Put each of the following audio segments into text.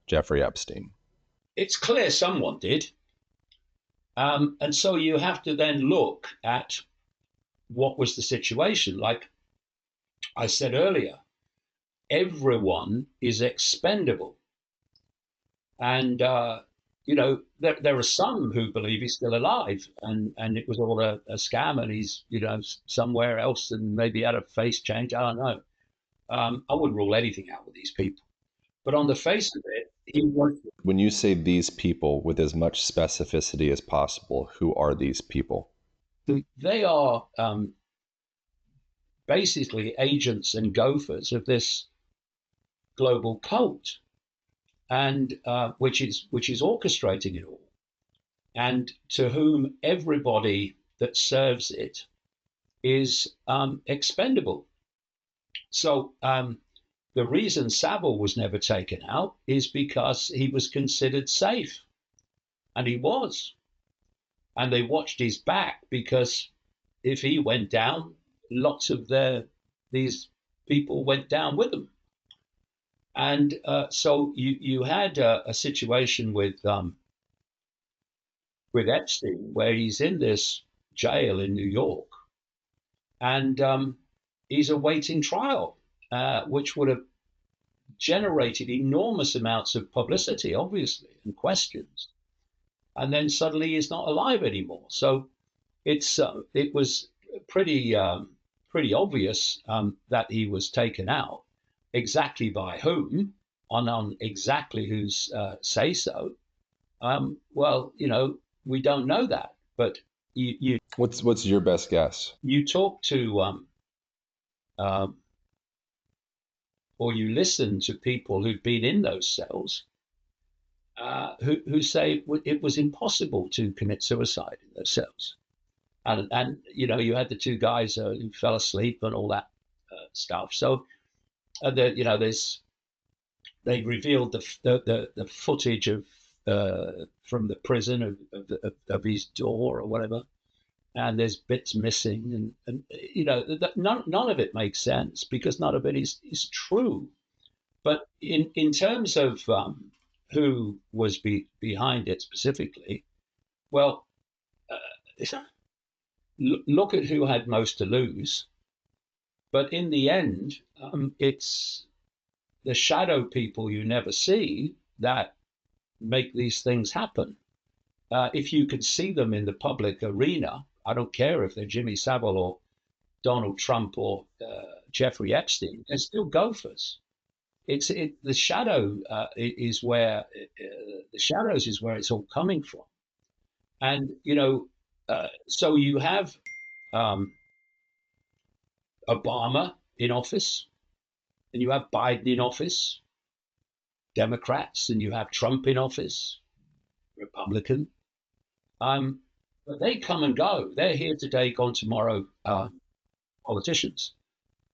Jeffrey Epstein? It's clear someone did. And so you have to then look at what was the situation. Like I said earlier, everyone is expendable. And, there are some who believe he's still alive and it was all a scam and he's, somewhere else and maybe had a face change. I don't know. I wouldn't rule anything out with these people. But on the face of it, he was. When you say these people with as much specificity as possible, who are these people? They are basically agents and gophers of this global cult, and which is orchestrating it all, and to whom everybody that serves it is expendable. So the reason Savile was never taken out is because he was considered safe, and he was, and they watched his back because if he went down, lots of these people went down with him. And so you had a situation with Epstein where he's in this jail in New York and he's awaiting trial, which would have generated enormous amounts of publicity, obviously, and questions. And then suddenly he's not alive anymore. So it was pretty obvious that he was taken out. Exactly by whom, on exactly whose say so. Well, we don't know that, but you What's your best guess? you talk to um, or you listen to people who've been in those cells who say it was impossible to commit suicide in those cells, and you had the two guys who fell asleep and all that stuff. So there's they revealed the footage of from the prison of his door or whatever, and there's bits missing, and none of it makes sense because none of it is true. But in terms of who was behind it specifically, well, uh, look at who had most to lose. But in the end, it's the shadow people you never see that make these things happen. If you could see them in the public arena, I don't care if they're Jimmy Savile or Donald Trump or Jeffrey Epstein, they're still gophers. The shadow is where the shadows is where it's all coming from, and so you have um, Obama in office, and you have Biden in office, Democrats, and you have Trump in office, Republican. Um, but they come and go. They're here today, gone tomorrow. Politicians,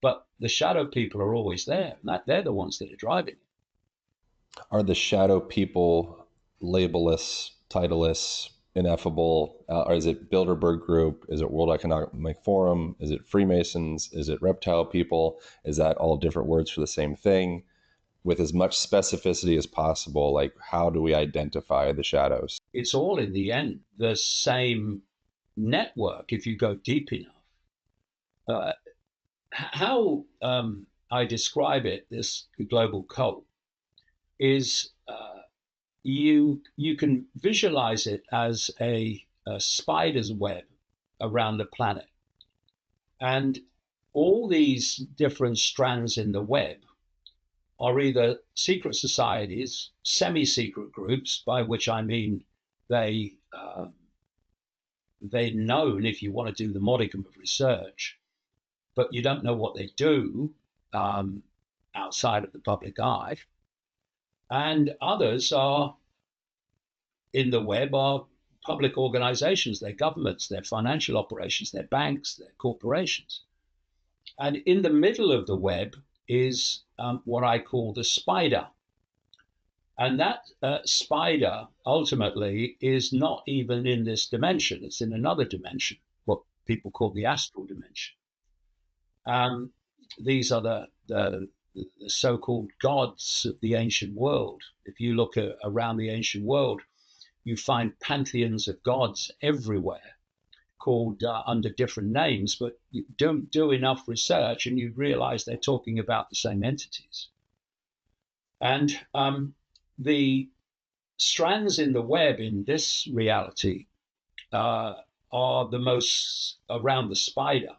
but the shadow people are always there, and that they're the ones that are driving it. Are the shadow people labelless, titleless, ineffable? Or is it Bilderberg Group? Is it World Economic Forum? Is it Freemasons? Is it reptile people? Is that all different words for the same thing? With as much specificity as possible, like how do we identify the shadows? It's all in the end the same network if you go deep enough. Uh, how I describe it, this global cult, is you can visualize it as a spider's web around the planet, and all these different strands in the web are either secret societies, semi-secret groups, by which I mean they they're known if you want to do the modicum of research, but you don't know what they do um, outside of the public eye. And others are in the web are public organizations, their governments, their financial operations, their banks, their corporations. And in the middle of the web is what I call the spider. And that spider ultimately is not even in this dimension, it's in another dimension, what people call the astral dimension. Um, these are the so-called gods of the ancient world. If you look around the ancient world, you find pantheons of gods everywhere, called under different names, but you don't do enough research and you realize they're talking about the same entities. And the strands in the web in this reality are the most, around the spider,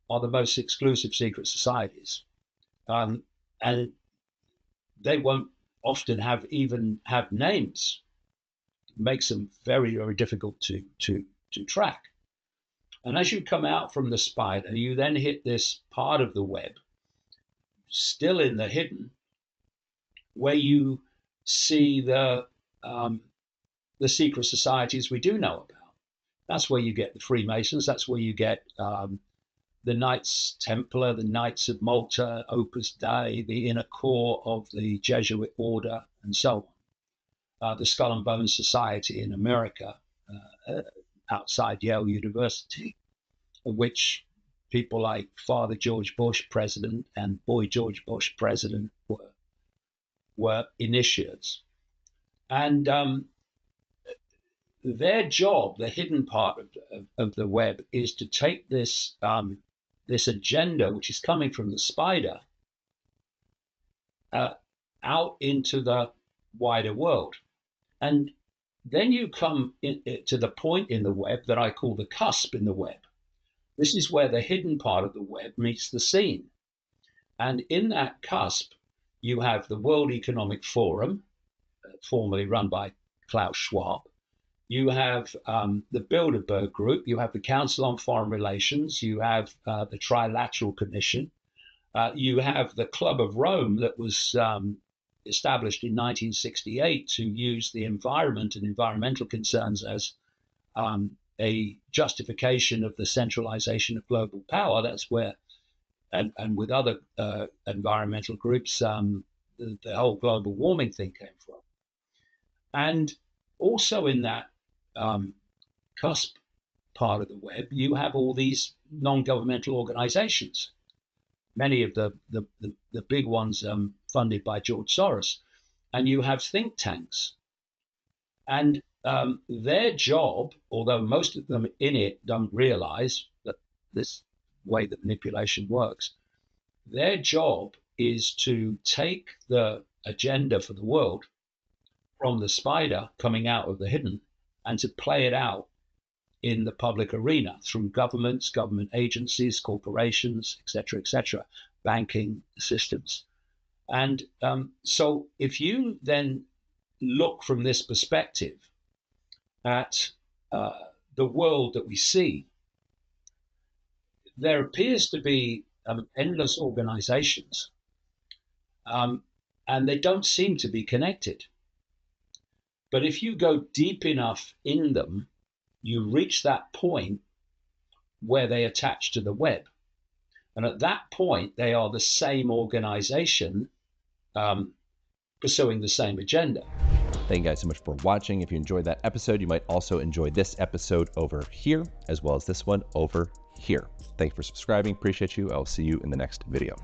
are the most exclusive secret societies. And they won't often have names. It makes them very, very difficult to track. And as you come out from the spider, you then hit this part of the web, still in the hidden, where you see the secret societies we do know about. That's where you get the Freemasons. That's where you get the Knights Templar, the Knights of Malta, Opus Dei, the inner core of the Jesuit order, and so on. The Skull and Bones Society in America, outside Yale University, of which people like Father George Bush, president, and Boy George Bush, president, were initiates. And their job, the hidden part of the web, is to take this this agenda, which is coming from the spider, out into the wider world. And then you come to the point in the web that I call the cusp in the web. This is where the hidden part of the web meets the seen. And in that cusp, you have the World Economic Forum, formerly run by Klaus Schwab. You have the Bilderberg Group. You have the Council on Foreign Relations. You have the Trilateral Commission. You have the Club of Rome that was established in 1968 to use the environment and environmental concerns as a justification of the centralization of global power. That's where, and with other environmental groups, the whole global warming thing came from. And also in that cusp part of the web, you have all these non-governmental organizations, many of the big ones funded by George Soros, and you have think tanks. And their job, although most of them in it don't realize that this way that manipulation works, their job is to take the agenda for the world from the spider coming out of the hidden and to play it out in the public arena through governments, government agencies, corporations, etc., banking systems. And so if you then look from this perspective at the world that we see, there appears to be endless organizations, and they don't seem to be connected. But if you go deep enough in them, you reach that point where they attach to the web. And at that point, they are the same organization pursuing the same agenda. Thank you guys so much for watching. If you enjoyed that episode, you might also enjoy this episode over here, as well as this one over here. Thank you for subscribing. Appreciate you. I'll see you in the next video.